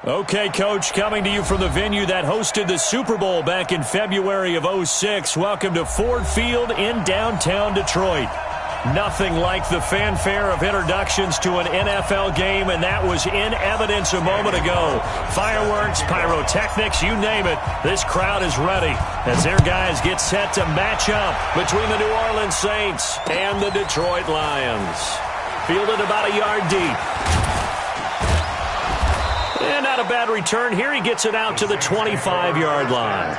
Okay, Coach, coming to you from the venue that hosted the Super Bowl back in February of '06. Welcome to Ford Field in downtown Detroit. Nothing like the fanfare of introductions to an NFL game, and that was in evidence a moment ago. Fireworks, pyrotechnics, you name it. This crowd is ready as their guys get set to match up between the New Orleans Saints and the Detroit Lions. Fielded about a yard deep. And not a bad return here. He gets it out to the 25-yard line.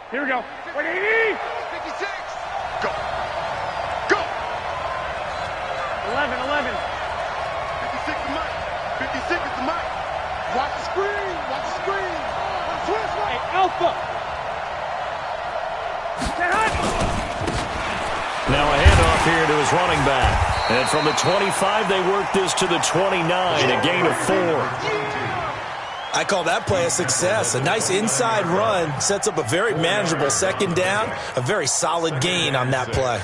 Here we go. 180. 56. Go. Go. 11. 56 is Mike. 56 is the Mike. Watch the screen. Watch the screen. Twist right. Hey, Alpha. Now a handoff here to his running back. And from the 25, they work this to the 29, a gain of 4. I call that play a success. A nice inside run sets up a very manageable second down, a very solid gain on that play.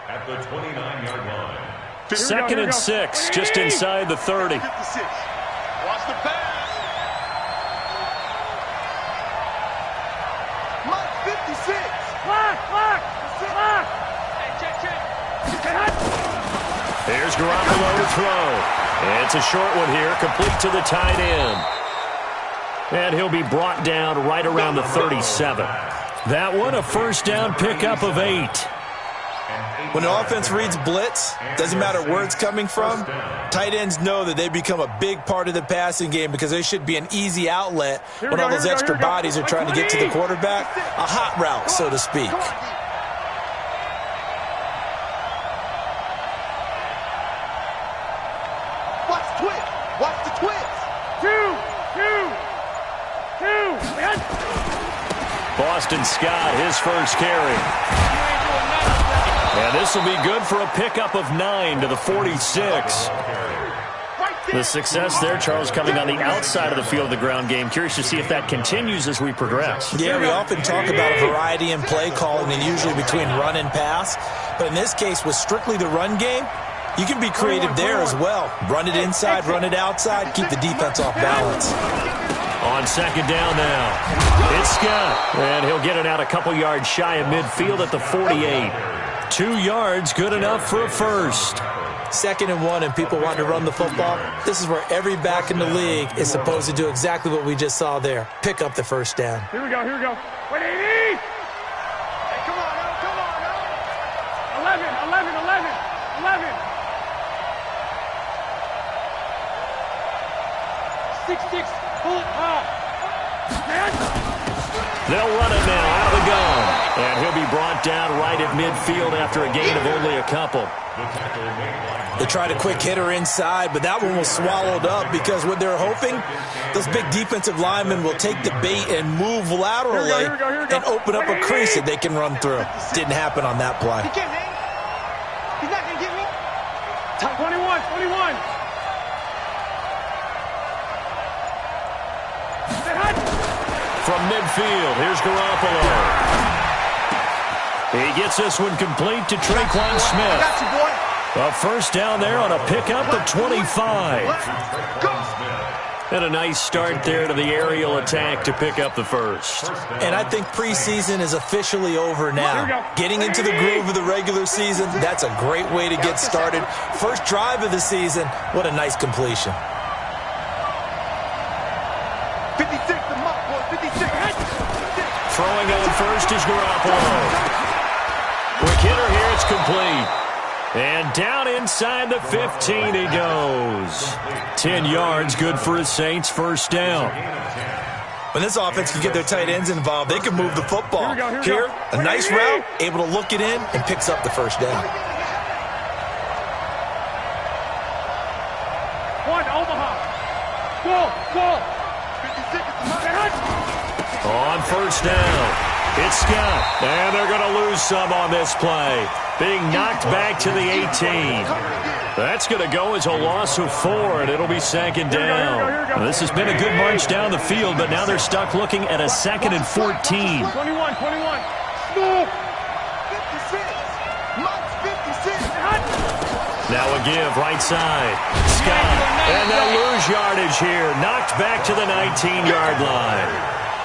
At the 29-yard line. Second and 6, just inside the 30. 56. Watch the pass. Mike 56. Lock. Hey, check. There's Garoppolo to throw. It's a short one here, complete to the tight end. And he'll be brought down right around the 37. That one, a first down pickup of 8. When an offense reads blitz, doesn't matter where it's coming from, tight ends know that they become a big part of the passing game because they should be an easy outlet when all those extra bodies are trying to get to the quarterback. A hot route, so to speak. Watch the twist. 2. Boston Scott, his first carry. And this will be good for a pickup of 9 to the 46. The success there, Charles, coming on the outside of the field of the ground game. Curious to see if that continues as we progress. Yeah, we often talk about a variety in play calling and usually between run and pass. But in this case, with strictly the run game, you can be creative there as well. Run it inside, run it outside, keep the defense off balance. On second down now, it's Scott, and he'll get it out a couple yards shy of midfield at the 48. 2 yards, good enough for a first. 2nd and 1, and people want to run the football. This is where every back in the league is supposed to do exactly what we just saw there. Pick up the first down. Here we go. 180. Hey, come on now. 11. 6. Pull it high. They'll run it now out of the gun. And he'll be brought down right at midfield after a gain of only a couple. They tried a quick hitter inside, but that one was swallowed up because what they're hoping, those big defensive linemen will take the bait and move laterally and open up a crease that they can run through. Didn't happen on that play. He can't hang. He's not going to get me. 21. From midfield, here's Garoppolo. He gets this one complete to Traquan Smith. Got you, boy. A first down there on a pickup of 25. And a nice start there to the aerial attack to pick up the first. And I think preseason is officially over now. Getting into the groove of the regular season, that's a great way to get started. First drive of the season, what a nice completion. 56 the Muck, boy. 56. Throwing on first is Garoppolo. Quick hitter here, it's complete. And down inside the 15 he goes. 10 yards, good for his Saints, first down. When this offense can get their tight ends involved, they can move the football. Here, a nice route, able to look it in, and picks up the first down. One, Omaha. Go. On first down, It's Scott. And they're going to lose some on this play. Being knocked back to the 18. That's going to go as a loss of 4, and it'll be second down. Well, this has been a good march down the field, but now they're stuck looking at a 2nd and 14. 21. Smooth. 56. Mike's 56. Now a give, right side. Scott. And they'll lose yardage here. Knocked back to the 19-yard line.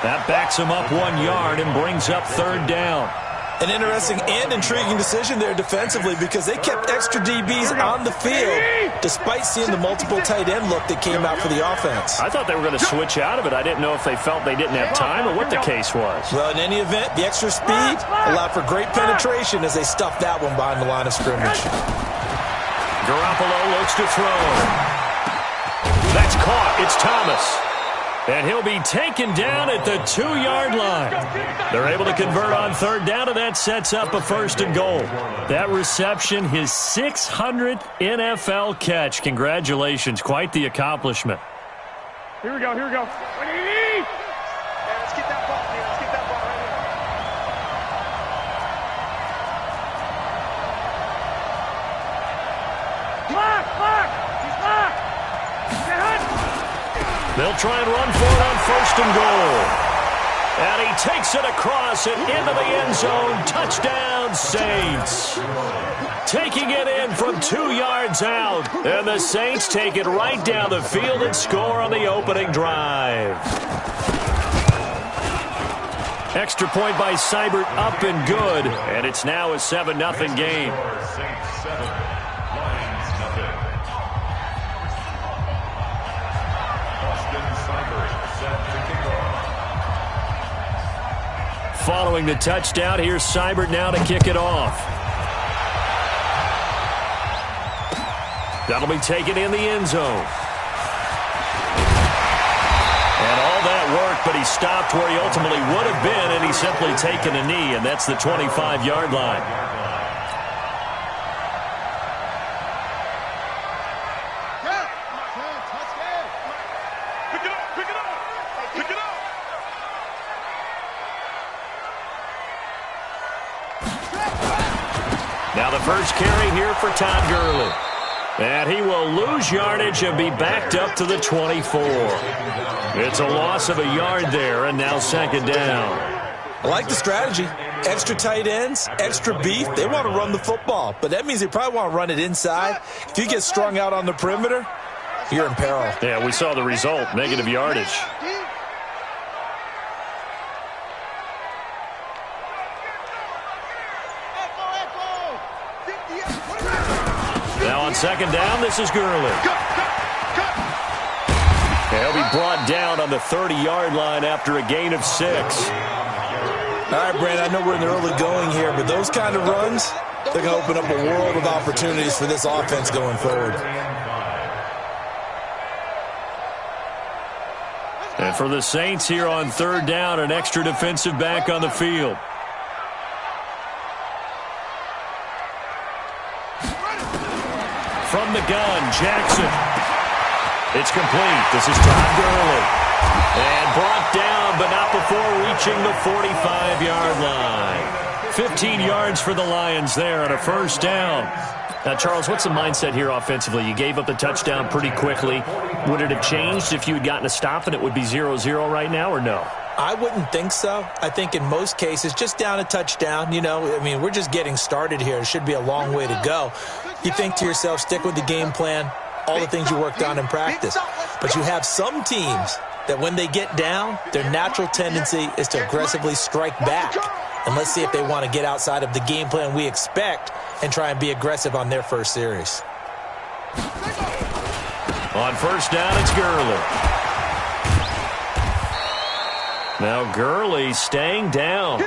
That backs him up 1 yard and brings up 3rd down. An interesting and intriguing decision there defensively because they kept extra DBs on the field despite seeing the multiple tight end look that came out for the offense. I thought they were going to switch out of it. I didn't know if they felt they didn't have time or what the case was. Well, in any event, the extra speed allowed for great penetration as they stuffed that one behind the line of scrimmage. Garoppolo looks to throw. That's caught. It's Thomas. And he'll be taken down at the 2-yard line. They're able to convert on 3rd down, and that sets up a 1st and goal. That reception, his 600th NFL catch. Congratulations. Quite the accomplishment. Here we go. Let's get that ball here. Let's get that ball right here. Mark. He's locked. Get hot. They'll try and run for it on 1st and goal. And he takes it across and into the end zone. Touchdown, Saints. Taking it in from 2 yards out. And the Saints take it right down the field and score on the opening drive. Extra point by Seibert, up and good. And it's now a 7-0 game. Saints 7, Lions nothing. Following the touchdown, here's Seibert now to kick it off. That'll be taken in the end zone. And all that work, but he stopped where he ultimately would have been, and he's simply taken a knee, and that's the 25-yard line. Now the first carry here for Todd Gurley. And he will lose yardage and be backed up to the 24. It's a loss of a yard there, and now 2nd down. I like the strategy. Extra tight ends, extra beef. They want to run the football, but that means they probably want to run it inside. If you get strung out on the perimeter, you're in peril. Yeah, we saw the result, negative yardage. Now on 2nd down, this is Gurley. He'll be brought down on the 30-yard line after a gain of 6. All right, Brandon, I know we're in the early going here, but those kind of runs, they're going to open up a world of opportunities for this offense going forward. And for the Saints here on 3rd down, an extra defensive back on the field. From the gun, Jackson. It's complete. This is Todd Gurley. And brought down, but not before reaching the 45-yard line. 15 yards for the Lions there on a 1st down. Now, Charles, what's the mindset here offensively? You gave up the touchdown pretty quickly. Would it have changed if you had gotten a stop and it would be 0-0 right now, or no? I wouldn't think so. I think in most cases, just down a touchdown, you know, I mean, we're just getting started here. It should be a long way to go. You think to yourself, stick with the game plan, all the things you worked on in practice. But you have some teams that when they get down, their natural tendency is to aggressively strike back. And let's see if they want to get outside of the game plan we expect and try and be aggressive on their first series. On 1st down, it's Gurley. Now Gurley staying down.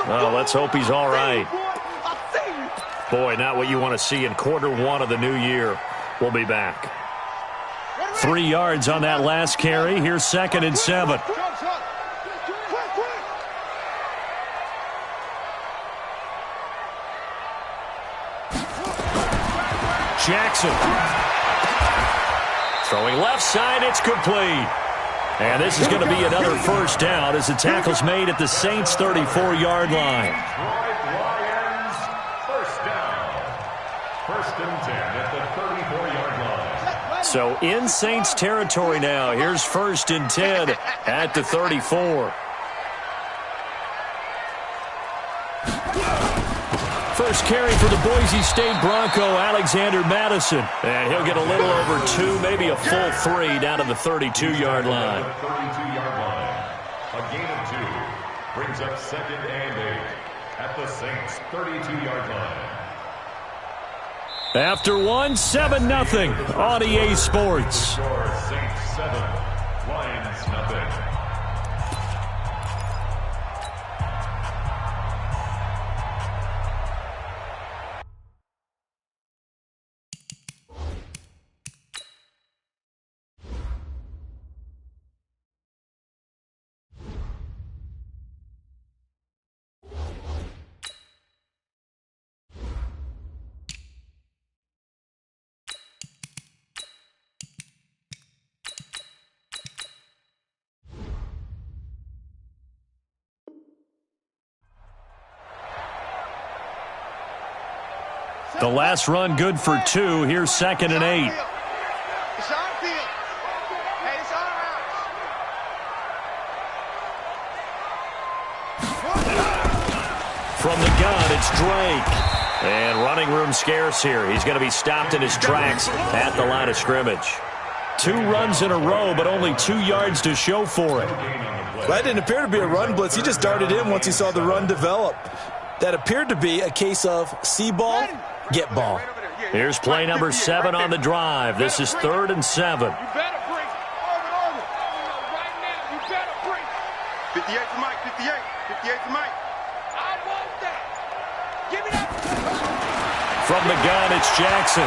Well, let's hope he's all right. Boy, not what you want to see in Q1 of the new year. We'll be back. 3 yards on that last carry. Here's 2nd and 7. Jackson. Throwing left side, it's complete. And this is going to be another first down as the tackle's made at the Saints' 34-yard line. Lions, first down. First and 10 at the 34-yard line. So in Saints territory now. Here's first and 10 at the 34. First carry for the Boise State Bronco, Alexander Madison. And he'll get a little over 2, maybe a full 3 down to the 32-yard line. 32-yard line. A gain of 2 brings up 2nd and 8 at the Saints' 32-yard line. After 1, 7-0 on EA Sports. Score Saints 7, Lions nothing. The last run good for 2. Here's 2nd and 8. It's our field. Hey, it's our house. From the gun, it's Drake. And running room scarce here. He's going to be stopped in his tracks at the line of scrimmage. 2 runs in a row, but only 2 yards to show for it. That didn't appear to be a run blitz. He just darted in once he saw the run develop. That appeared to be a case of see ball, get ball. Here's play number 7 on the drive. This is 3rd and 7. You better bring it. Right now, you better bring it. 58 to Mike, 58. 58 to Mike. I want that. Give me that. From the gun, it's Jackson.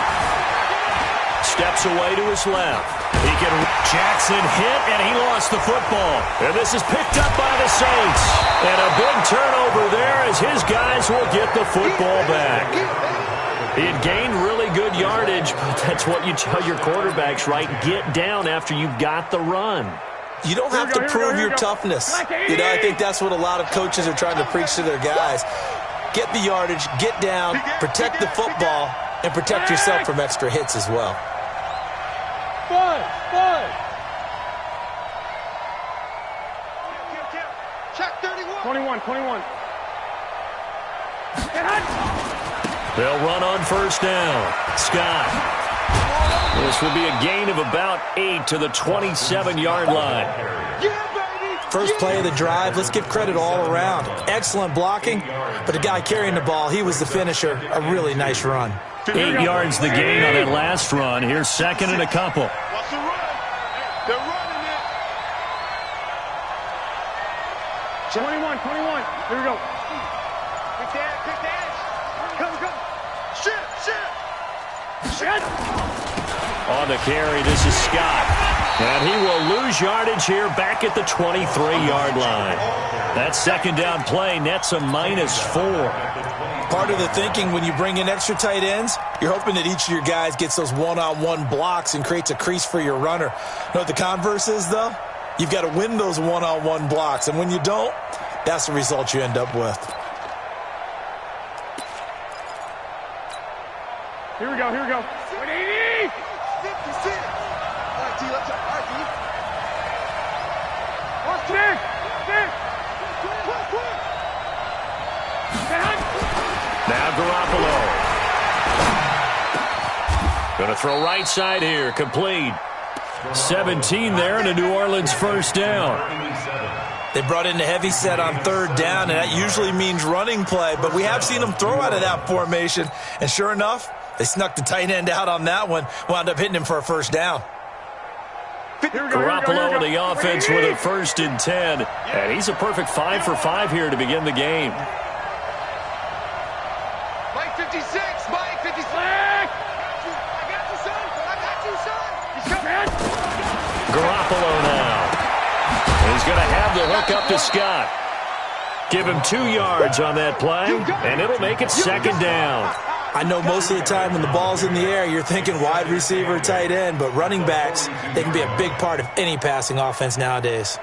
Steps away to his left. Jackson hit, and he lost the football. And this is picked up by the Saints. And a big turnover there as his guys will get the football back. He had gained really good yardage, but that's what you tell your quarterbacks, right? Get down after you've got the run. You don't have to prove your toughness. You know, I think that's what a lot of coaches are trying to preach to their guys. Get the yardage, get down, protect the football, and protect yourself from extra hits as well. Check 31. 21. They'll run on first down. Scott. This will be a gain of about 8 to the 27-yard line. First play of the drive, let's give credit all around. Excellent blocking, but the guy carrying the ball, he was the finisher. A really nice run. 8 yards the gain on that last run. Here's 2nd and a couple. Watch the run. They're running it. 21. Here we go. Quick dash. Come. Shit. On the carry, this is Scott. And he will lose yardage here back at the 23-yard line. That second down play nets a -4. Part of the thinking when you bring in extra tight ends, you're hoping that each of your guys gets those one-on-one blocks and creates a crease for your runner. You know what the converse is, though? You've got to win those one-on-one blocks, and when you don't, that's the result you end up with. Here we go. 180. 56. All right, T. Let's go. All right, T. Watch this. Quick. Now Garoppolo. Going to throw right side here. Complete. 17 there and a New Orleans first down. They brought in the heavy set on 3rd down, and that usually means running play, but we have seen them throw out of that formation, and sure enough, they snuck the tight end out on that one, wound up hitting him for a first down. Garoppolo and the offense with a 1st and 10, and he's a perfect 5 for 5 here to begin the game. Mike 56. Mike 56. I got you, son. Garoppolo now. He's going to have the hook up to Scott. Give him 2 yards on that play, and it'll make it 2nd down. I know most of the time when the ball's in the air, you're thinking wide receiver, tight end, but running backs, they can be a big part of any passing offense nowadays.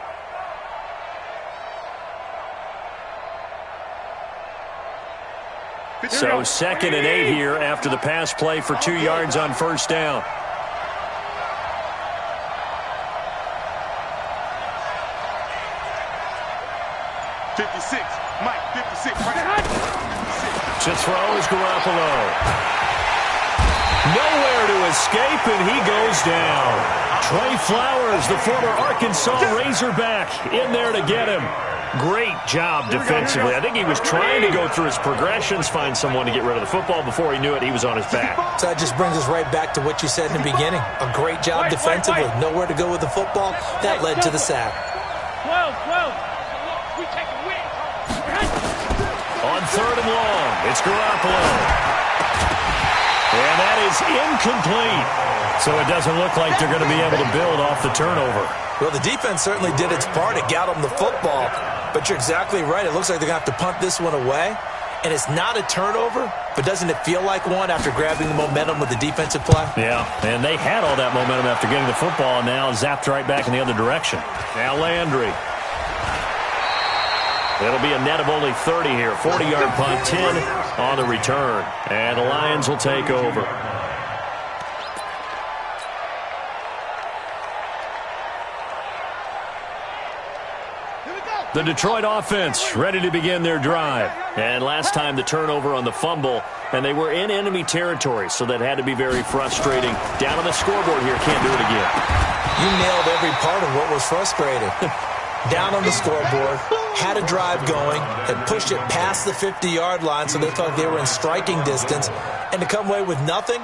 So 2nd and 8 here after the pass play for 2 yards on first down. To throw is Garoppolo. Nowhere to escape, and he goes down. Trey Flowers, the former Arkansas Razorback, in there to get him. Great job defensively. I think he was trying to go through his progressions, find someone to get rid of the football. Before he knew it, he was on his back. So that just brings us right back to what you said in the beginning. A great job defensively. Nowhere to go with the football. That led to the sack. 12. On 3rd and long, it's Garoppolo. And that is incomplete. So it doesn't look like they're going to be able to build off the turnover. Well, the defense certainly did its part. It got them the football. But you're exactly right. It looks like they're going to have to punt this one away. And it's not a turnover, but doesn't it feel like one after grabbing the momentum with the defensive play? Yeah, and they had all that momentum after getting the football, and now zapped right back in the other direction. Now Landry. It'll be a net of only 30 here. 40-yard punt, 10 on the return. And the Lions will take over. The Detroit offense ready to begin their drive. And last time the turnover on the fumble, and they were in enemy territory, so that had to be very frustrating. Down on the scoreboard here, can't do it again. You nailed every part of what was frustrating. Down on the scoreboard, had a drive going, had pushed it past the 50-yard line, so they thought they were in striking distance, and to come away with nothing,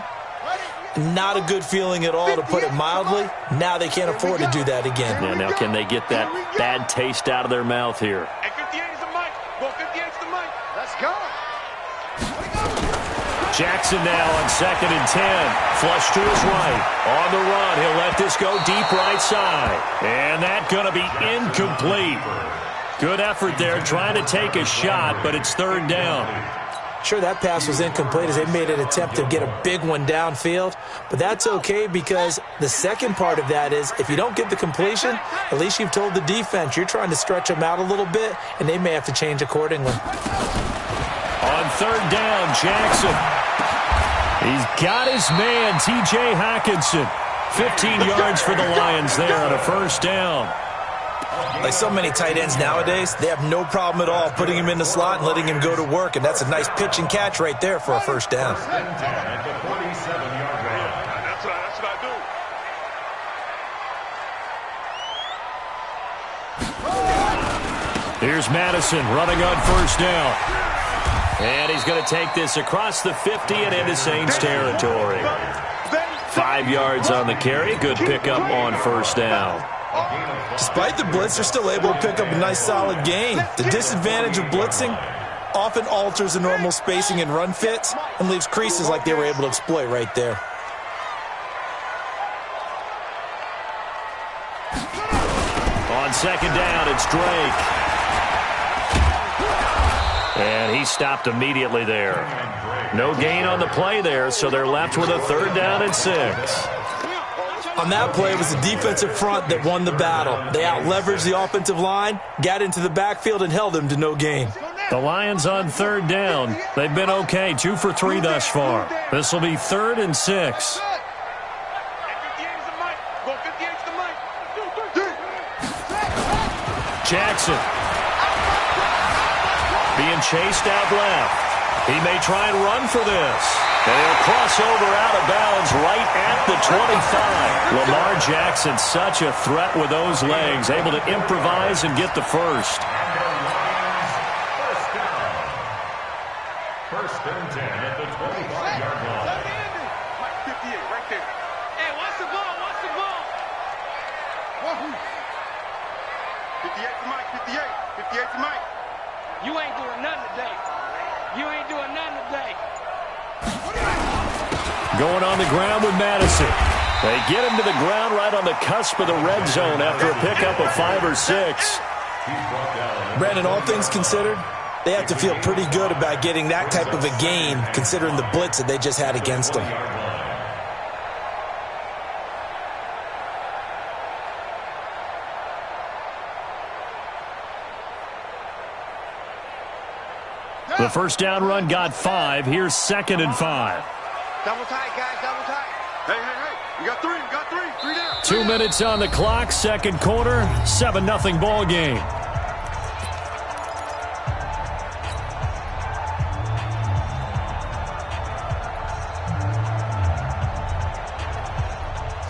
not a good feeling at all, to put it mildly. Now they can't afford to do that again. Yeah, now can they get that bad taste out of their mouth here? Hey, 58 is the mic. Go 58 is the mic. Let's go. Jackson now on 2nd and 10. Flush to his right. On the run, he'll let this go deep right side. And that's going to be incomplete. Good effort there, trying to take a shot, but it's 3rd down. Sure, that pass was incomplete as they made an attempt to get a big one downfield, but that's okay because the second part of that is if you don't get the completion, at least you've told the defense you're trying to stretch them out a little bit, and they may have to change accordingly. On 3rd down, Jackson. He's got his man, T.J. Hockenson. 15 yards for the Lions there on a 1st down. Like so many tight ends nowadays, they have no problem at all putting him in the slot and letting him go to work, and that's a nice pitch and catch right there for a 1st down. That's what I do. Here's Madison running on 1st down. And he's going to take this across the 50 and into Saints territory. 5 yards on the carry. Good pickup on 1st down. Despite the blitz, they're still able to pick up a nice solid gain. The disadvantage of blitzing often alters the normal spacing and run fits and leaves creases like they were able to exploit right there. On 2nd down, it's Drake. And he stopped immediately there. No gain on the play there, so they're left with a 3rd down and 6. On that play, it was the defensive front that won the battle. They out-leveraged the offensive line, got into the backfield, and held them to no gain. The Lions on 3rd down. They've been okay, 2 for 3 thus far. This will be 3rd and 6. Jackson. Being chased out left. He may try and run for this. And he'll cross over out of bounds right at the 25. Lamar Jackson, such a threat with those legs, able to improvise and get the first. First and 10 at the 25-yard line. 58 right there. Hey, watch the ball, watch the ball. 58 to Mike, 58. 58 to Mike. You ain't doing nothing today. You ain't doing nothing today. Going on the ground with Madison. They get him to the ground right on the cusp of the red zone after a pickup of 5 or 6. Brandon, all things considered, They have to feel pretty good about getting that type of a gain, considering the blitz that they just had against them. The first down run got 5. Here's 2nd and 5. Double tight, guys, double tight. Hey. You got 3. 3 down. 2 minutes on the clock, second quarter, 7-0 ball game.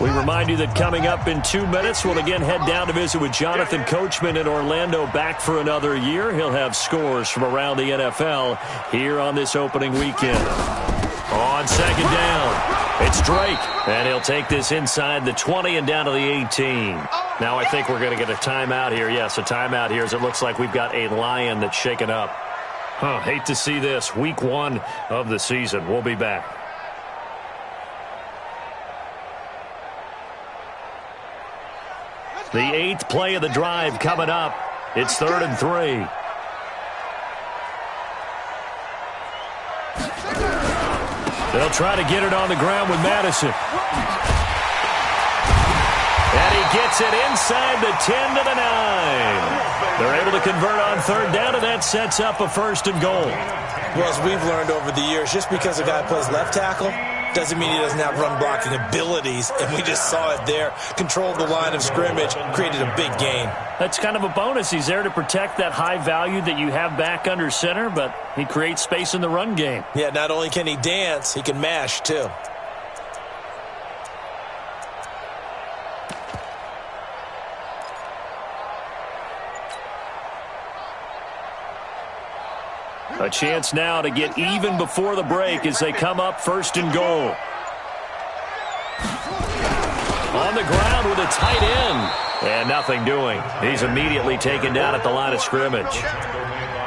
We remind you that coming up in 2 minutes, we'll again head down to visit with Jonathan Coachman in Orlando, back for another year. He'll have scores from around the NFL here on this opening weekend. On second down, it's Drake, and he'll take this inside the 20 and down to the 18. Now I think we're going to get a timeout here. Yes, a timeout here as it looks like we've got a Lion that's shaken up. Hate to see this. Week 1 of the season. We'll be back. The 8th play of the drive coming up. It's 3rd and 3. They'll try to get it on the ground with Madison. And he gets it inside the 10 to the 9. They're able to convert on 3rd down, and that sets up a 1st and goal. Well, as we've learned over the years, just because a guy plays left tackle doesn't mean he doesn't have run-blocking abilities, and we just saw it there. Controlled the line of scrimmage, created a big gain. That's kind of a bonus. He's there to protect that high value that you have back under center, but he creates space in the run game. Yeah, not only can he dance, he can mash, too. A chance now to get even before the break as they come up 1st and goal. On the ground with a tight end. And nothing doing. He's immediately taken down at the line of scrimmage.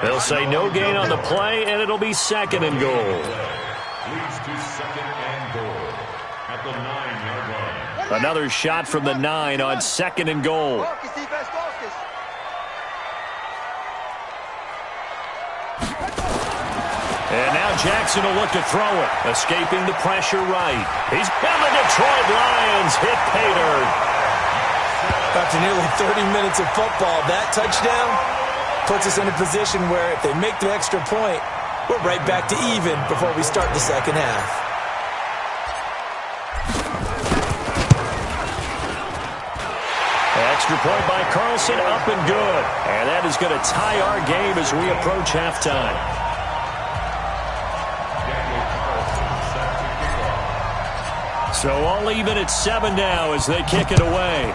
They'll say no gain on the play, and it'll be 2nd and goal. Leads to 2nd and goal at the 9-yard line. Another shot from the 9 on 2nd and goal. And now Jackson will look to throw it. Escaping the pressure right. He's got the Detroit Lions hit pay dirt. After nearly 30 minutes of football, that touchdown puts us in a position where if they make the extra point, we're right back to even before we start the second half. Extra point by Carlson, up and good. And that is going to tie our game as we approach halftime. So all even at 7 now as they kick it away.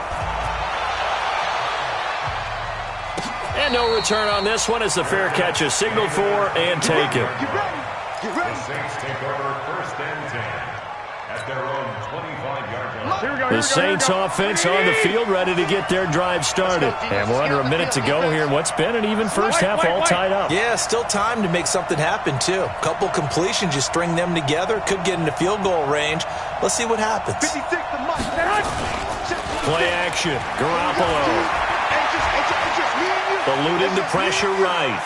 And no return on this one as the fair catch is signaled for and taken. The Saints take over 1st and 10 at their own 25-yard line. The Saints offense on the field ready to get their drive started. And we're under a minute to go here in what's been an even first half, all tied up. Yeah, still time to make something happen, too. A couple completions, you string them together, could get into field goal range. Let's see what happens. Play action. Garoppolo. Eluding the pressure right.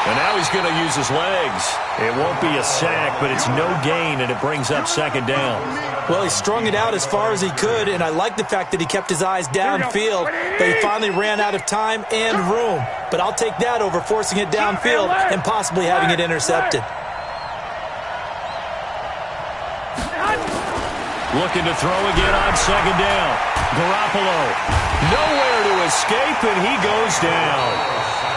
And now he's going to use his legs. It won't be a sack, but it's no gain, and it brings up 2nd down. Well, he strung it out as far as he could, and I like the fact that he kept his eyes downfield, that he finally ran out of time and room. But I'll take that over forcing it downfield and possibly having it intercepted. Looking to throw again on 2nd down. Garoppolo. Nowhere to escape, and he goes down.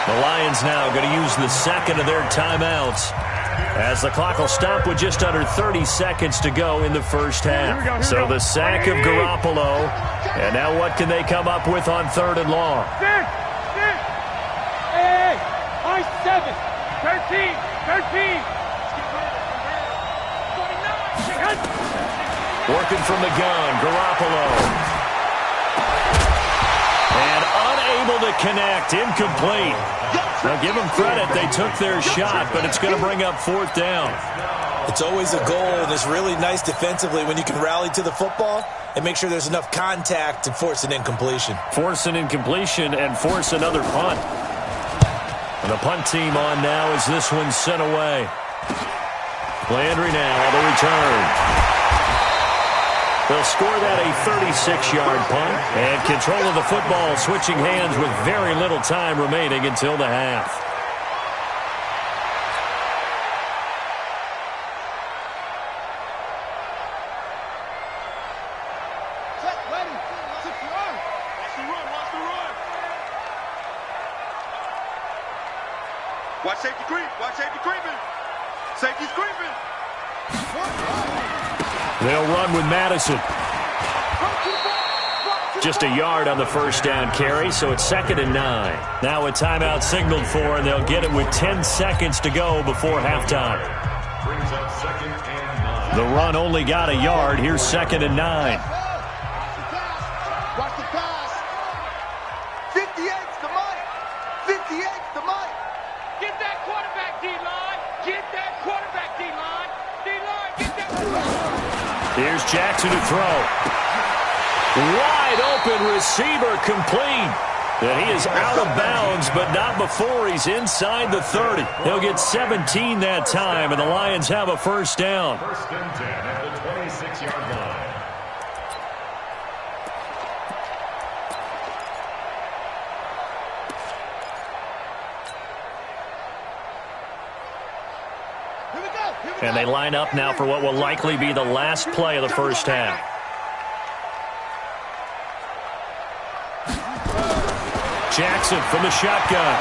The Lions now going to use the 2nd of their timeouts as the clock will stop with just under 30 seconds to go in the first half. So the sack of Garoppolo. And now what can they come up with on 3rd and long? 7, 13, 13. Working from the gun, Garoppolo. And unable to connect, incomplete. Now give them credit, they took their shot, but it's going to bring up 4th down. It's always a goal, and it's really nice defensively when you can rally to the football and make sure there's enough contact to force an incompletion. Force an incompletion and force another punt. And the punt team on now as this one's sent away. Landry now on the return. They'll score that a 36-yard punt. And control of the football switching hands with very little time remaining until the half. Watch safety creep. Watch safety creeping. Safety's creeping. They'll run with Madison. Just a yard on the first down carry, so it's 2nd and 9. Now a timeout signaled for, and they'll get it with 10 seconds to go before halftime. Brings up 2nd and 9. The run only got a yard. Here's 2nd and 9. Watch the pass. 58's the mic. 58's the mic. Get that quarterback, D-line. Get that quarterback, D-line. D-line, get that quarterback. Here's Jackson to throw. Wide open receiver complete. And he is out of bounds, but not before he's inside the 30. He'll get 17 that time, and the Lions have a first down. 1st and 10 at the 26-yard line. And they line up now for what will likely be the last play of the first half. Jackson from the shotgun.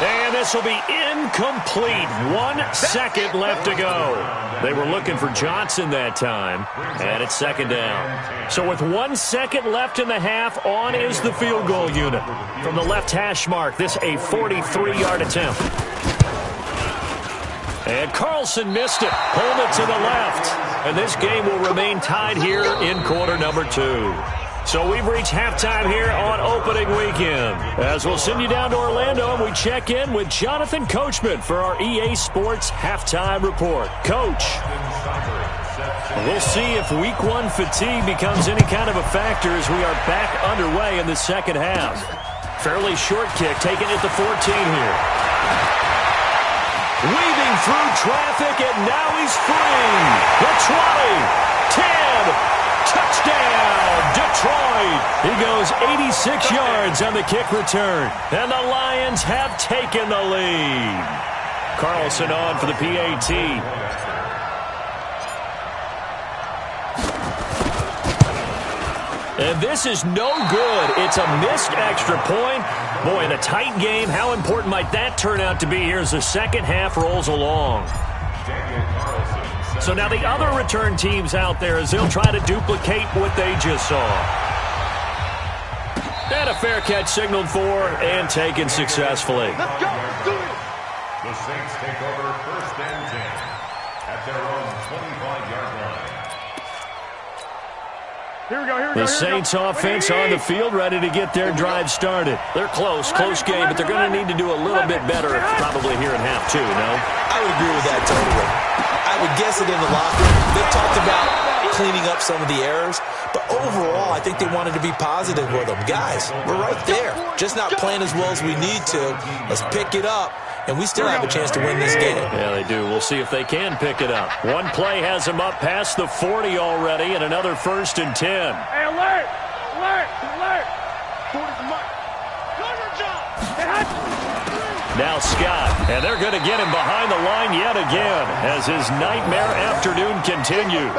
And this will be incomplete. 1 second left to go. They were looking for Johnson that time. And it's 2nd down. So with 1 second left in the half, on is the field goal unit. From the left hash mark, this a 43-yard attempt. And Carlson missed it. Pulled it to the left. And this game will remain tied here in quarter number 2. So we've reached halftime here on opening weekend. As we'll send you down to Orlando, and we check in with Jonathan Coachman for our EA Sports Halftime Report. Coach, we'll see if Week 1 fatigue becomes any kind of a factor as we are back underway in the second half. Fairly short kick taken at the 14 here. Weaving through traffic, and now he's free. The 20, 10, touchdown, Detroit. He goes 86 yards on the kick return, and the Lions have taken the lead. Carlson on for the PAT. And this is no good. It's a missed extra point. Boy, in a tight game, how important might that turn out to be here as the second half rolls along? So now the other return teams out there as they'll try to duplicate what they just saw. And a fair catch signaled for and taken successfully. Let's go. Let's do it. The Saints take over 1st and 10 at their own 25-yard line. Here we go, here we go. The Saints offense on the field, ready to get their drive started. They're close game, but they're going to need to do a little bit better probably here in half 2, no? I would agree with that totally. I would guess it in the locker room. They talked about cleaning up some of the errors, but overall, I think they wanted to be positive with them. Guys, we're right there. Just not playing as well as we need to. Let's pick it up, and we still have a chance to win this game. Yeah, they do. We'll see if they can pick it up. One play has them up past the 40 already, and another 1st and 10. Hey, alert! Alert! Alert! 40's the mic. Do your job! Now Scott, and they're going to get him behind the line yet again as his nightmare afternoon continues.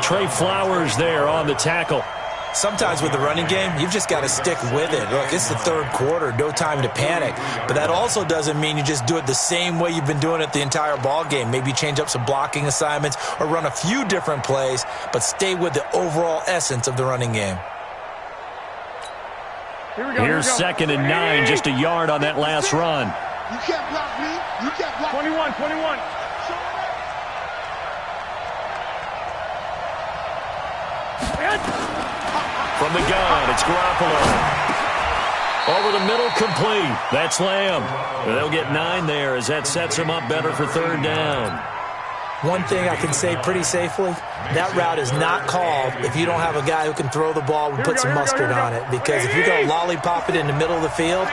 Trey Flowers there on the tackle. Sometimes with the running game, you've just got to stick with it. Look, it's the 3rd quarter, no time to panic. But that also doesn't mean you just do it the same way you've been doing it the entire ball game. Maybe change up some blocking assignments or run a few different plays, but stay with the overall essence of the running game. Here's 2nd and 9, just a yard on that last run. You can't block me. You can't block 21. From the gun, it's Garoppolo. Over the middle, complete. That's Lamb. They'll get 9 there as that sets them up better for 3rd down. One thing I can say pretty safely, that route is not called if you don't have a guy who can throw the ball and put some mustard on it. Because if you're going to lollipop it in the middle of the field,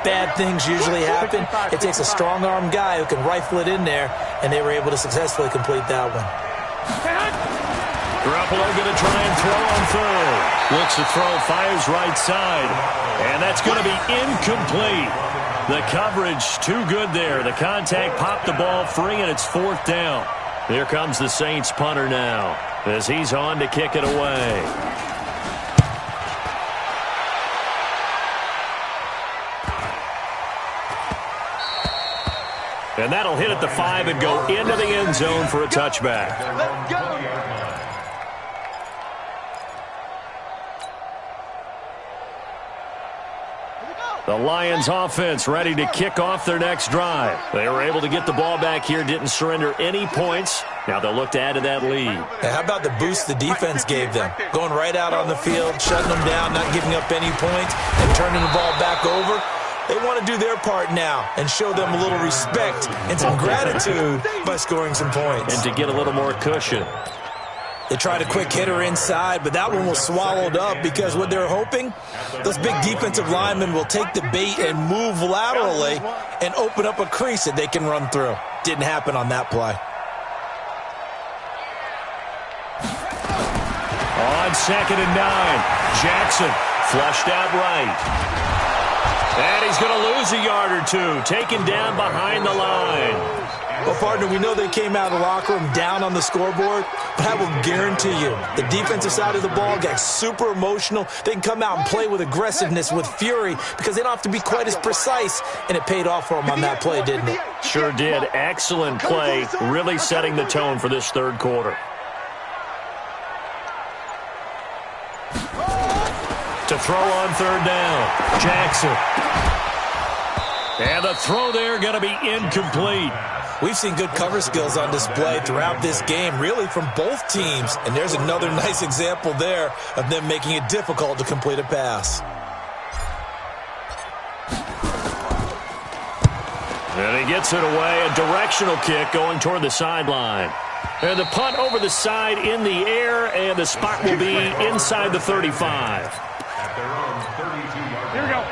bad things usually happen. It takes a strong-arm guy who can rifle it in there, and they were able to successfully complete that one. Garoppolo going to try and throw on third. Looks to throw, fires right side. And that's going to be incomplete. The coverage too good there. The contact popped the ball free, and it's 4th down. Here comes the Saints punter now as he's on to kick it away. And that'll hit at the 5 and go into the end zone for a touchback. Let's go. The Lions offense ready to kick off their next drive. They were able to get the ball back here, didn't surrender any points. Now they'll look to add to that lead. How about the boost the defense gave them? Going right out on the field, shutting them down, not giving up any points, and turning the ball back over. They want to do their part now and show them a little respect and some gratitude by scoring some points. And to get a little more cushion. They tried a quick hitter inside, but that one was swallowed up because what they're hoping, those big defensive linemen will take the bait and move laterally and open up a crease that they can run through. Didn't happen on that play. On 2nd and 9, Jackson flushed out right. And he's going to lose a yard or two, taken down behind the line. Well, partner, we know they came out of the locker room down on the scoreboard, but I will guarantee you the defensive side of the ball got super emotional. They can come out and play with aggressiveness, with fury, because they don't have to be quite as precise, and it paid off for them on that play, didn't it? Sure did. Excellent play, really setting the tone for this third quarter. To throw on 3rd down, Jackson. And the throw there going to be incomplete. We've seen good cover skills on display throughout this game, really from both teams. And there's another nice example there of them making it difficult to complete a pass. And he gets it away, a directional kick going toward the sideline. And the punt over the side in the air, and the spot will be inside the 35.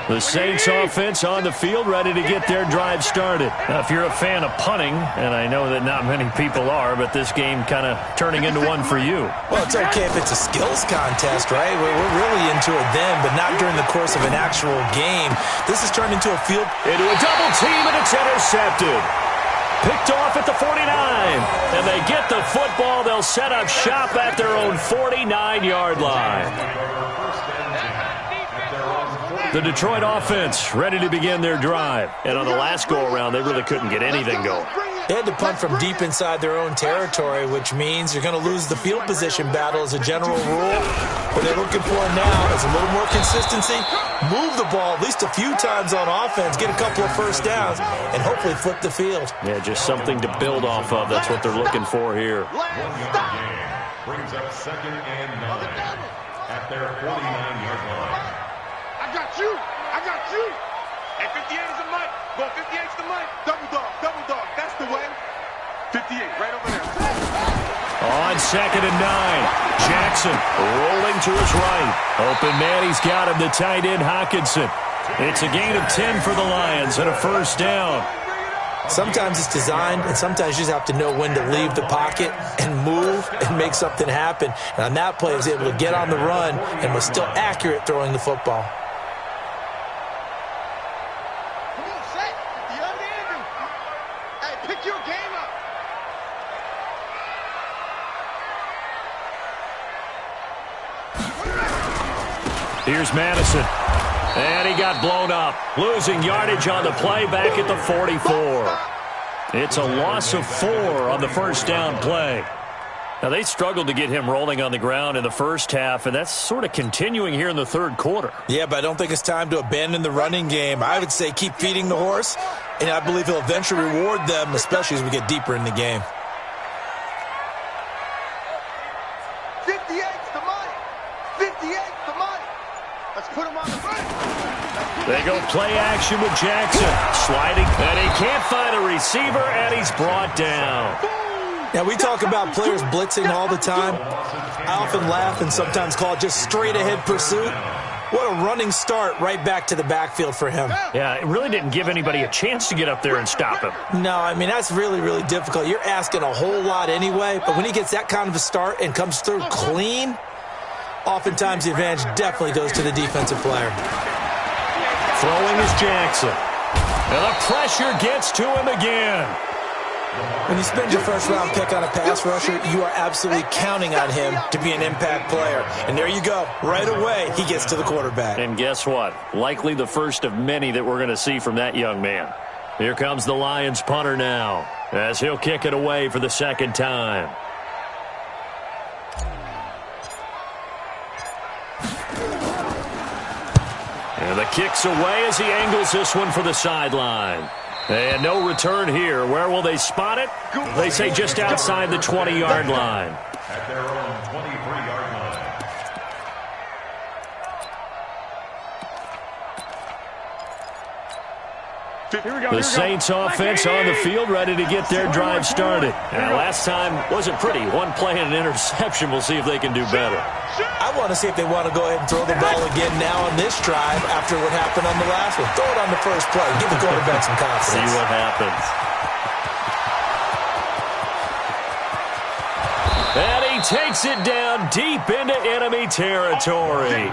The Saints offense on the field ready to get their drive started. Now, if you're a fan of punting, and I know that not many people are, but this game kind of turning into one for you. Well, it's okay if it's a skills contest, right? We're really into it then, but not during the course of an actual game. This has turned into a field. Into a double team, and it's intercepted. Picked off at the 49. And they get the football. They'll set up shop at their own 49-yard line. The Detroit offense ready to begin their drive. And on the last go-around, they really couldn't get anything going. They had to punt from deep inside their own territory, which means you're going to lose the field position battle as a general rule. What they're looking for now is a little more consistency, move the ball at least a few times on offense, get a couple of first downs, and hopefully flip the field. Yeah, just something to build off of. That's what they're looking for here. Brings up 2nd and 9 at their 49-yard line. I got you. Hey, 58 is the mic. Go 58 is the mic. Double dog. That's the way. 58, right over there. On 2nd and 9, Jackson rolling to his right. Open man, he's got him, the tight end Hockenson. It's a gain of 10 for the Lions and a first down. Sometimes it's designed, and sometimes you just have to know when to leave the pocket and move and make something happen. And on that play, he was able to get on the run and was still accurate throwing the football. Come on, set. The other end. Hey, pick your game up. Here's Madison. And he got blown up. Losing yardage on the play back at the 44. It's a loss of 4 on the first down play. Now, they struggled to get him rolling on the ground in the first half, and that's sort of continuing here in the third quarter. Yeah, but I don't think it's time to abandon the running game. I would say keep feeding the horse, and I believe he'll eventually reward them, especially as we get deeper in the game. 58's the money. 58's the money. Let's put him on the front. They go play action with Jackson. Sliding, and he can't find a receiver, and he's brought down. Now, we talk about players blitzing all the time. I often laugh and sometimes call it just straight-ahead pursuit. What a running start right back to the backfield for him. Yeah, it really didn't give anybody a chance to get up there and stop him. No, I mean, that's really, really difficult. You're asking a whole lot anyway, but when he gets that kind of a start and comes through clean, oftentimes the advantage definitely goes to the defensive player. Throwing is Jackson. And the pressure gets to him again. When you spend your first-round pick on a pass rusher, you are absolutely counting on him to be an impact player. And there you go. Right away, he gets to the quarterback. And guess what? Likely the first of many that we're going to see from that young man. Here comes the Lions punter now, as he'll kick it away for the second time. And the kick's away as he angles this one for the sideline. And no return here. Where will they spot it? They say just outside the 20-yard line. At their own 23-yard line. The Saints offense on the field, ready to get their drive started. And last time wasn't pretty. One play and an interception. We'll see if they can do better. I want to see if they want to go ahead and throw the ball again now on this drive after what happened on the last one. Throw it on the first play. Give the quarterback some confidence. See what happens. And he takes it down deep into enemy territory.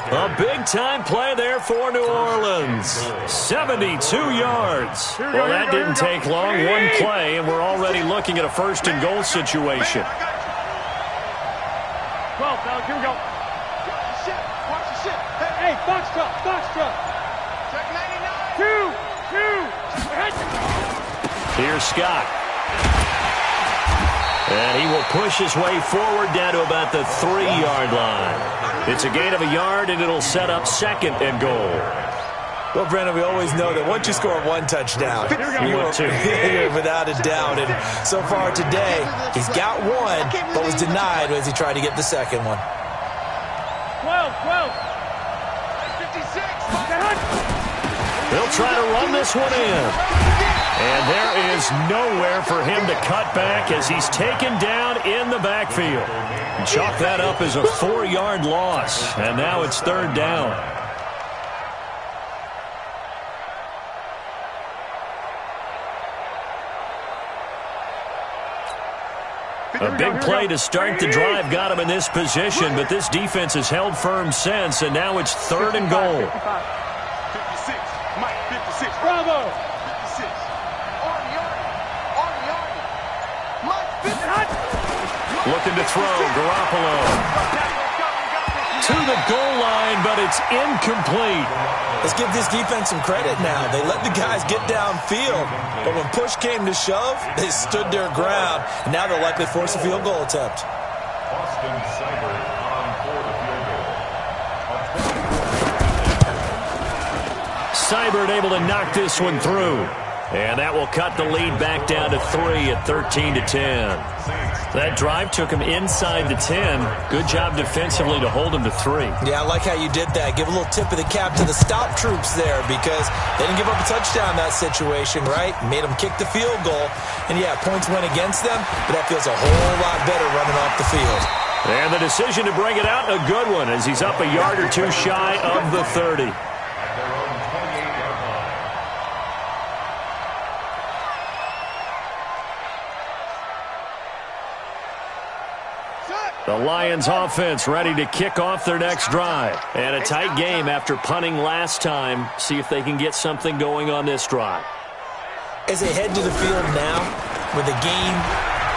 A big-time play there for New Orleans. 72 yards. Well, that didn't take long. One play, and we're already looking at a first-and-goal situation. 12, fellas, here we go. Watch the shit. Hey, box truck. Check 99. Two. Here's Scott. And he will push his way forward down to about the 3-yard line. It's a gain of a yard, and it'll set up second and goal. Well, Brandon, we always know that once you score one touchdown, you're without a doubt. And so far today, he's got one, but was denied as he tried to get the second one. 12. 56. They'll try to run this one in. And there is nowhere for him to cut back as he's taken down in the backfield. Chalk that up as a 4-yard loss. And now it's third down. A big play to start the drive got him in this position, but this defense has held firm since, and now it's third and goal. 56. Mike, 56. Bravo. 56. Looking to throw, Garoppolo. To the goal line, but it's incomplete. Let's give this defense some credit now. They let the guys get downfield, but when push came to shove, they stood their ground, and now they'll likely force a field goal attempt. Austin Seibert on for the field goal. Seibert able to knock this one through. And that will cut the lead back down to 3 at 13-10. That drive took him inside the 10. Good job defensively to hold him to 3. Yeah, I like how you did that. Give a little tip of the cap to the stop troops there because they didn't give up a touchdown in that situation, right? Made them kick the field goal. And, yeah, points went against them, but that feels a whole lot better running off the field. And the decision to bring it out, a good one, as he's up a yard or two shy of the 30. The Lions offense ready to kick off their next drive. And a tight game after punting last time. See if they can get something going on this drive. As they head to the field now, with the game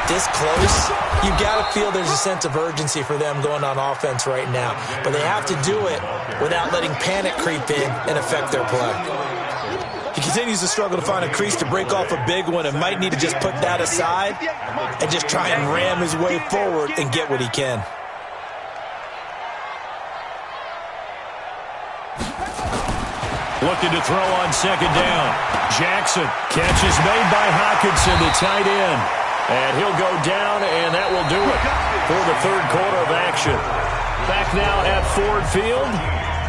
this close, you've got to feel there's a sense of urgency for them going on offense right now. But they have to do it without letting panic creep in and affect their play. He continues to struggle to find a crease to break off a big one and might need to just put that aside and just try and ram his way forward and get what he can. Looking to throw on second down. Jackson. Catch is made by Hockenson, the tight end. And he'll go down, and that will do it for the third quarter of action. Back now at Ford Field.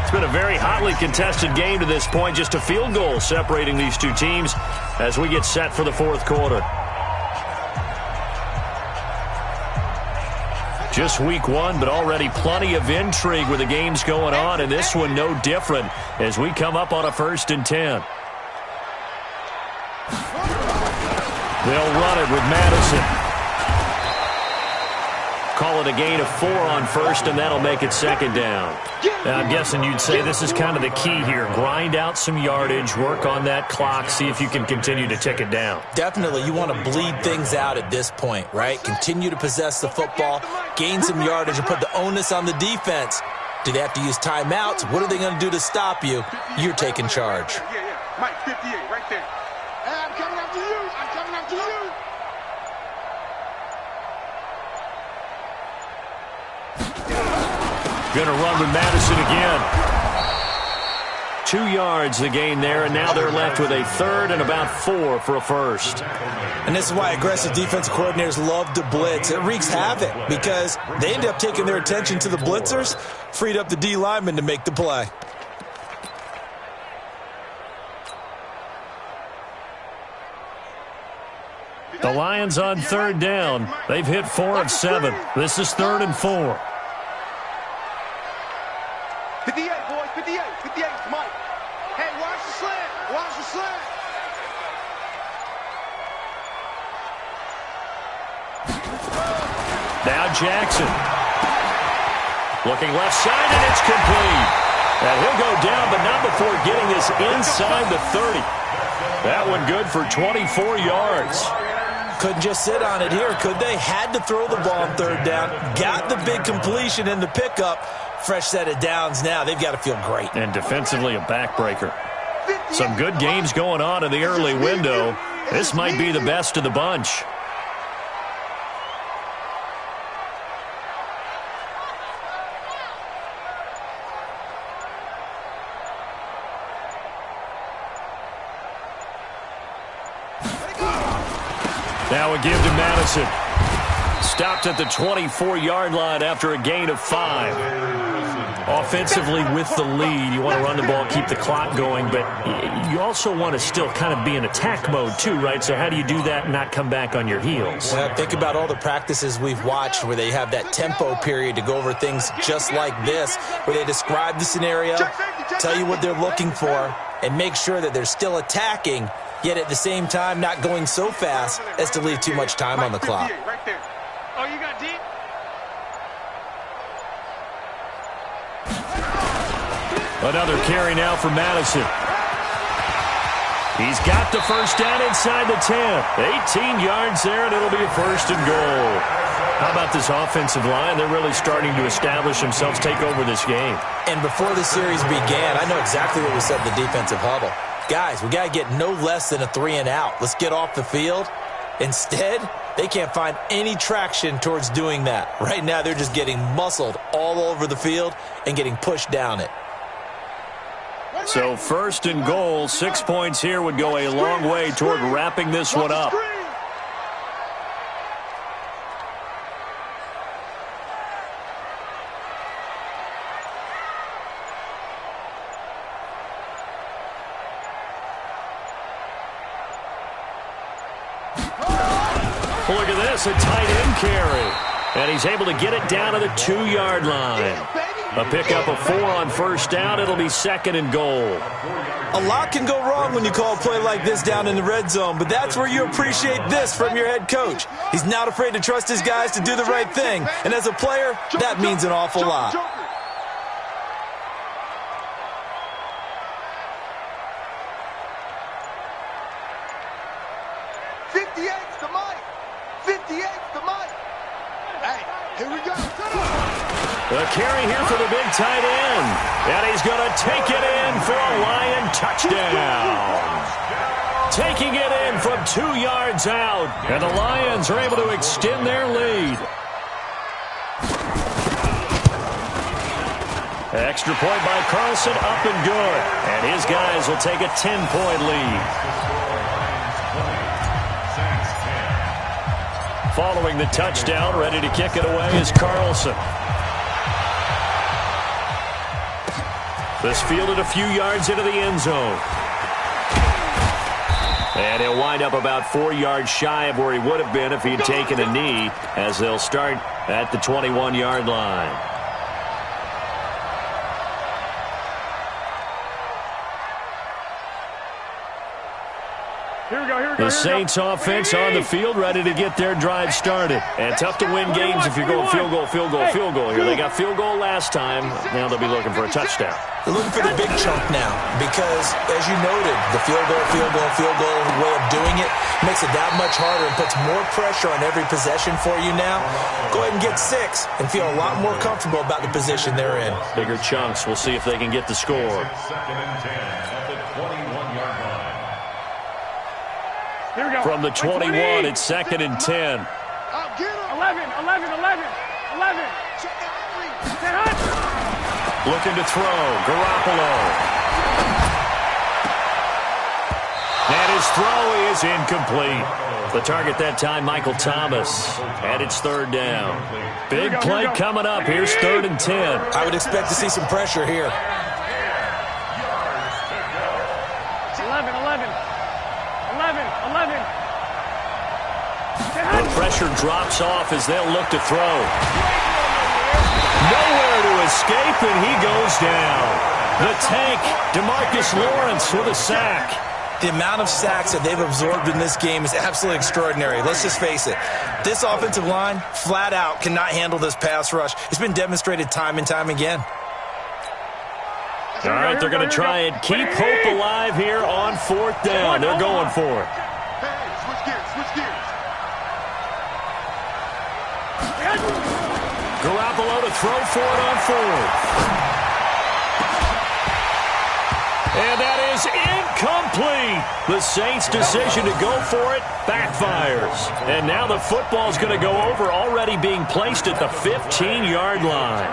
It's been a very hotly contested game to this point. Just a field goal separating these two teams as we get set for the fourth quarter. Just week one, but already plenty of intrigue with the games going on, and this one no different as we come up on a 1st and 10. They'll run it with Madison. Call it a gain of 4 on 1st, and that'll make it 2nd down. Now, I'm guessing you'd say this is kind of the key here. Grind out some yardage, work on that clock, see if you can continue to tick it down. Definitely, you want to bleed things out at this point, right? Continue to possess the football, gain some yardage, and put the onus on the defense. Do they have to use timeouts? What are they going to do to stop you? You're taking charge. Yeah. Mike, 58, right there. Hey, I'm coming after you. I'm coming after you. Going to run with Madison again. 2 yards the gain there, and now they're left with a 3rd and about 4 for a 1st. And this is why aggressive defensive coordinators love to blitz. It wreaks havoc because they end up taking their attention to the blitzers, freed up the D lineman to make the play. The Lions on 3rd down. They've hit 4 of 7. This is 3rd and 4. 58, boys, 58. 58, Mike. Hey, watch the slant. Watch the slant. Now Jackson. Looking left side, and it's complete. And he'll go down, but not before getting us inside the 30. That one good for 24 yards. Couldn't just sit on it here, could they? Had to throw the ball on 3rd down. Got the big completion in the pickup. Fresh set of downs now. They've got to feel great. And defensively, a backbreaker. Some good games going on in the early window. This might be the best of the bunch. Now a give to Madison. Stopped at the 24-yard line after a gain of 5. Offensively with the lead, you want to run the ball, keep the clock going, but you also want to still kind of be in attack mode too, right? So how do you do that and not come back on your heels? Well, think about all the practices we've watched where they have that tempo period to go over things just like this, where they describe the scenario, tell you what they're looking for, and make sure that they're still attacking, yet at the same time not going so fast as to leave too much time on the clock. Right there. Oh, you got deep? Another carry now for Madison. He's got the 1st down inside the 10. 18 yards there, and it'll be a 1st and goal. How about this offensive line? They're really starting to establish themselves, take over this game. And before the series began, I know exactly what we said in the defensive huddle. Guys, we got to get no less than a 3 and out. Let's get off the field. Instead, they can't find any traction towards doing that. Right now, they're just getting muscled all over the field and getting pushed down it. So 1st and goal, 6 points here would go a long way toward wrapping this one up. Look at this, a tight end carry. And he's able to get it down to the 2-yard line. A pickup of 4 on 1st down. It'll be 2nd and goal. A lot can go wrong when you call a play like this down in the red zone, but that's where you appreciate this from your head coach. He's not afraid to trust his guys to do the right thing. And as a player, that means an awful lot. The carry here for the big tight end. And he's going to take it in for a Lion touchdown. Taking it in from 2 yards out. And the Lions are able to extend their lead. Extra point by Carlson, up and good. And his guys will take a 10-point lead. Following the touchdown, ready to kick it away is Carlson. This fielded a few yards into the end zone. And he'll wind up about 4 yards shy of where he would have been if he'd taken a knee, as they'll start at the 21-yard line. The Saints offense on the field, ready to get their drive started. And tough to win games if you're going field goal, field goal, field goal here. They got field goal last time. Now they'll be looking for a touchdown. They're looking for the big chunk now because, as you noted, the field goal way of doing it makes it that much harder and puts more pressure on every possession for you now. Go ahead and get 6 and feel a lot more comfortable about the position they're in. Bigger chunks. We'll see if they can get the score. Second and 10 at the 21-yard line. Here we go. From the 21, it's second and 10. 11, 11, 11, 11. Looking to throw. Garoppolo. And his throw is incomplete. The target that time, Michael Thomas. And it's third down. Big play coming up. Here's third and 10. I would expect to see some pressure here. 11, 11. 11, 11. The pressure drops off as they'll look to throw. Nowhere to escape, and he goes down. The tank, DeMarcus Lawrence with a sack. The amount of sacks that they've absorbed in this game is absolutely extraordinary. Let's just face it. This offensive line, flat out, cannot handle this pass rush. It's been demonstrated time and time again. All right, they're going to try and keep hope alive here on fourth down. They're going for it. Hey, switch gears, switch gears. Garoppolo to throw for it on fourth. And that is incomplete. The Saints' decision to go for it backfires. And now the football's going to go over, already being placed at the 15-yard line.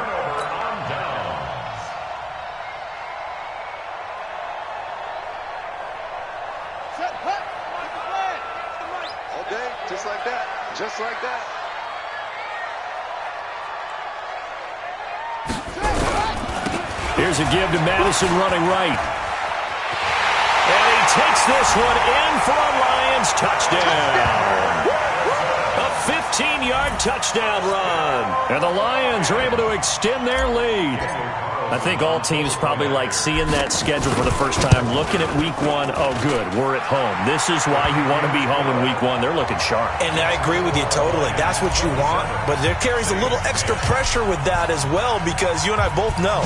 All day, just like that. Just like that. Here's a give to Madison running right. And he takes this one in for a Lions touchdown. A 15-yard touchdown run. And the Lions are able to extend their lead. I think all teams probably like seeing that schedule for the first time, looking at week 1. Oh, good, we're at home. This is why you want to be home in week 1. They're looking sharp. And I agree with you totally. That's what you want. But there carries a little extra pressure with that as well, because you and I both know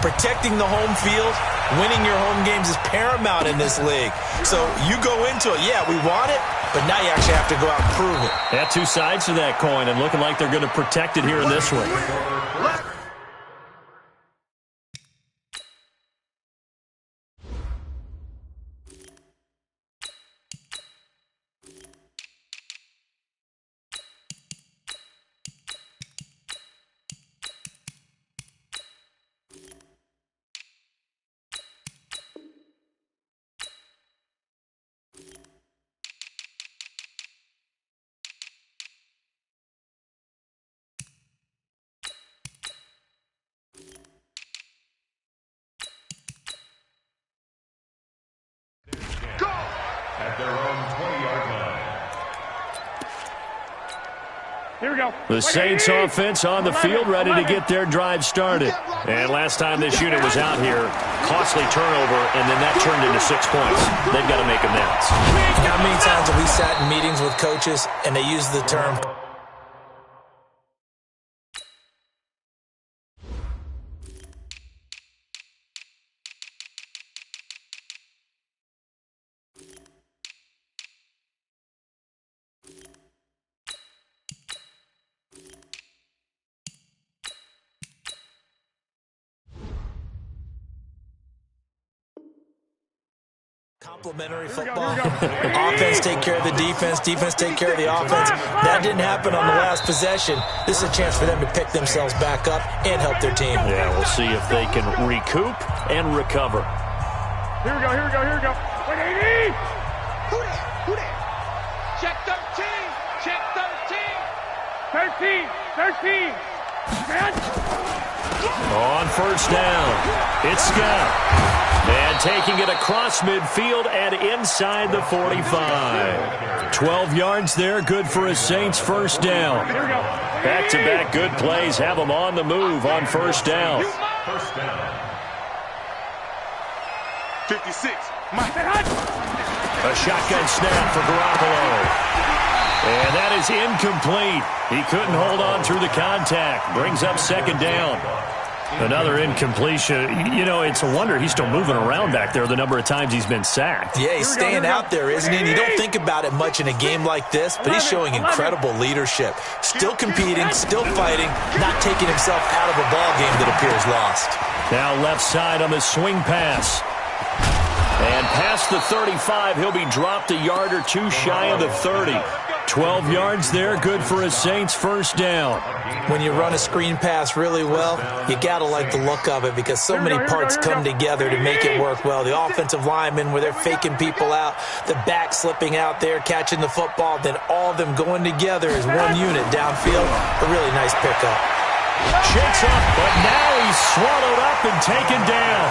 protecting the home field, winning your home games is paramount in this league. So you go into it, yeah, we want it, but now you actually have to go out and prove it. Yeah, two sides to that coin, and looking like they're going to protect it here in this one. At their own 20-yard line. Here we go. The Saints offense on the field, ready to get their drive started. And last time this unit was out here, costly turnover, and then that turned into 6 points. They've got to make amends. How many times have we sat in meetings with coaches and they use the term complementary football? Offense take care of the defense, defense take care of the offense. That didn't happen on the last possession. This is a chance for them to pick themselves back up and help their team. Yeah, we'll see if they can recoup and recover. Here we go, here we go, here we go. 180! Who that? Check 13! Check 13! 13! 13! Man. On first down, it's Scott. And And taking it across midfield and inside the 45. 12 yards there, good for a Saints first down. Back-to-back good plays have them on the move on first down. First down. 56. A shotgun snap for Garoppolo. And that is incomplete. He couldn't hold on through the contact. Brings up second down. Another incompletion. You know, it's a wonder he's still moving around back there the number of times he's been sacked. Yeah, he's staying out there, isn't he? And you don't think about it much in a game like this, but he's showing incredible leadership. Still competing, still fighting, not taking himself out of a ball game that appears lost. Now left side on the swing pass. And past the 35, he'll be dropped a yard or two shy of the 30. 12 yards there, good for a Saints first down. When you run a screen pass really well, you got to like the look of it because so many parts come together to make it work well. The offensive linemen where they're faking people out, the back slipping out there, catching the football, then all of them going together as one unit downfield. A really nice pickup. Shakes up, but now he's swallowed up and taken down.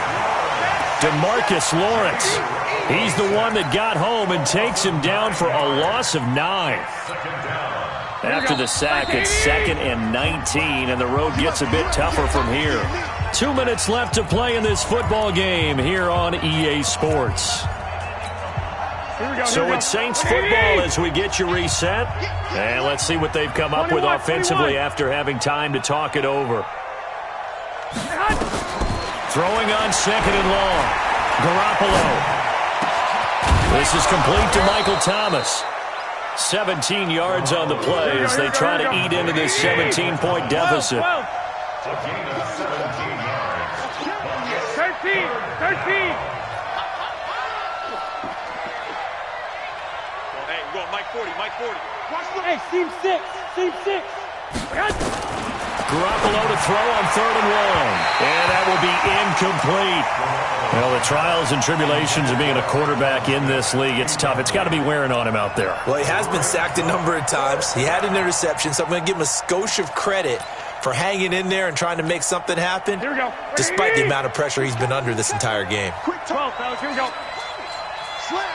DeMarcus Lawrence. He's the one that got home and takes him down for a loss of 9. After the sack, it's 2nd and 19, and the road gets a bit tougher from here. 2 minutes left to play in this football game here on EA Sports. So it's Saints football as we get you reset. And let's see what they've come up with offensively after having time to talk it over. Throwing on 2nd and long. Garoppolo. This is complete to Michael Thomas. 17 yards on the play as they try to eat into this 17-point deficit. 13. 13. Hey, we're going Mike 40, Mike 40. Hey, seam 6. Garoppolo to throw on 3rd and long. And that will be incomplete. Well, the trials and tribulations of being a quarterback in this league, it's tough. It's got to be wearing on him out there. Well, he has been sacked a number of times. He had an interception, so I'm going to give him a skosh of credit for hanging in there and trying to make something happen, despite the amount of pressure he's been under this entire game. Quick 12, fellas. Here we go. Slam.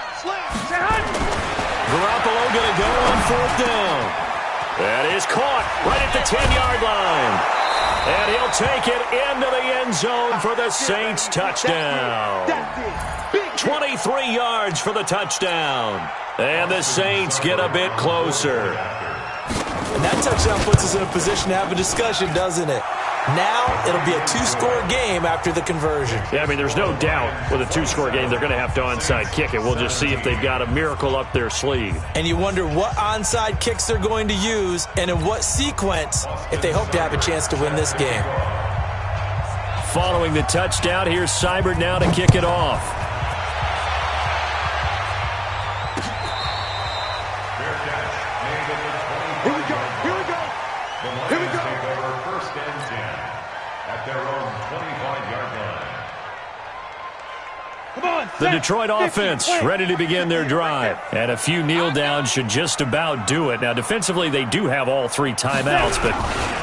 Garoppolo going to go on 4th down. That is caught right at the 10-yard line. And he'll take it into the end zone for the Saints touchdown. 23 yards for the touchdown. And the Saints get a bit closer. And that touchdown puts us in a position to have a discussion, doesn't it? Now it'll be a 2-score game after the conversion. Yeah, I mean, there's no doubt with a 2-score game they're going to have to onside kick it. We'll just see if they've got a miracle up their sleeve. And you wonder what onside kicks they're going to use and in what sequence if they hope to have a chance to win this game. Following the touchdown, here's Seibert now to kick it off. Here we go. First and 10 at their own 25-yard line. The Detroit offense ready to begin their drive. And a few kneel downs should just about do it. Now, defensively, they do have all 3 timeouts, but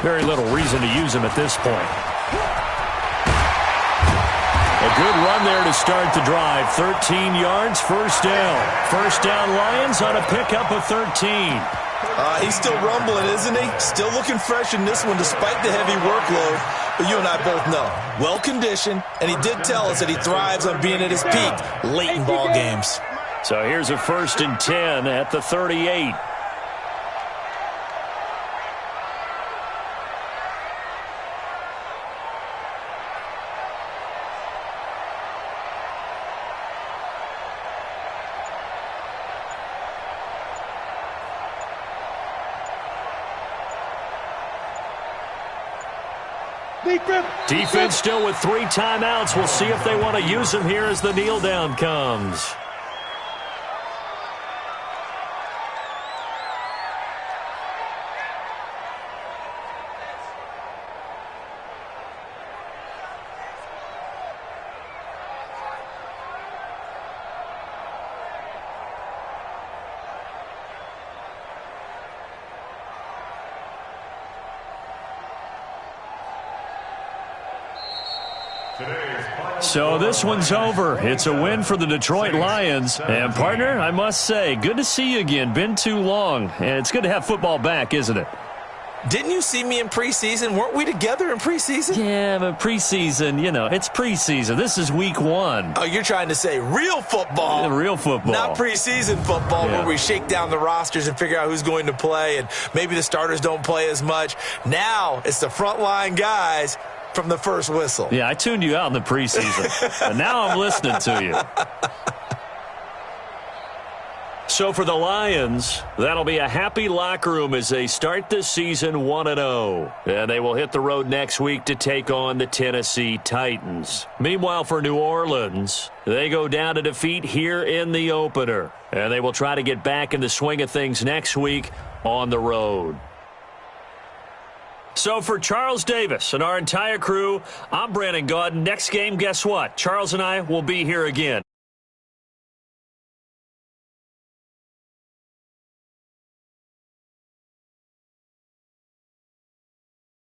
very little reason to use them at this point. A good run there to start the drive. 13 yards, first down. First down Lions on a pickup of 13. He's still rumbling, isn't he? Still looking fresh in this one despite the heavy workload. But you and I both know, well-conditioned, and he did tell us that he thrives on being at his peak late in ball games. So here's a 1st and 10 at the 38. Defense still with 3 timeouts. We'll see if they want to use them here as the kneel down comes. So this one's over. It's a win for the Detroit Lions. And, partner, I must say, good to see you again. Been too long. And it's good to have football back, isn't it? Didn't you see me in preseason? Weren't we together in preseason? Yeah, but preseason, it's preseason. This is week 1. Oh, you're trying to say real football. Yeah, real football. Not preseason football where we shake down the rosters and figure out who's going to play, and maybe the starters don't play as much. Now it's the frontline guys from the first whistle. Yeah, I tuned you out in the preseason. But now I'm listening to you. So for the Lions, that'll be a happy locker room as they start this season 1-0. And they will hit the road next week to take on the Tennessee Titans. Meanwhile, for New Orleans, they go down to defeat here in the opener. And they will try to get back in the swing of things next week on the road. So for Charles Davis and our entire crew, I'm Brandon Gaudin. Next game, guess what? Charles and I will be here again.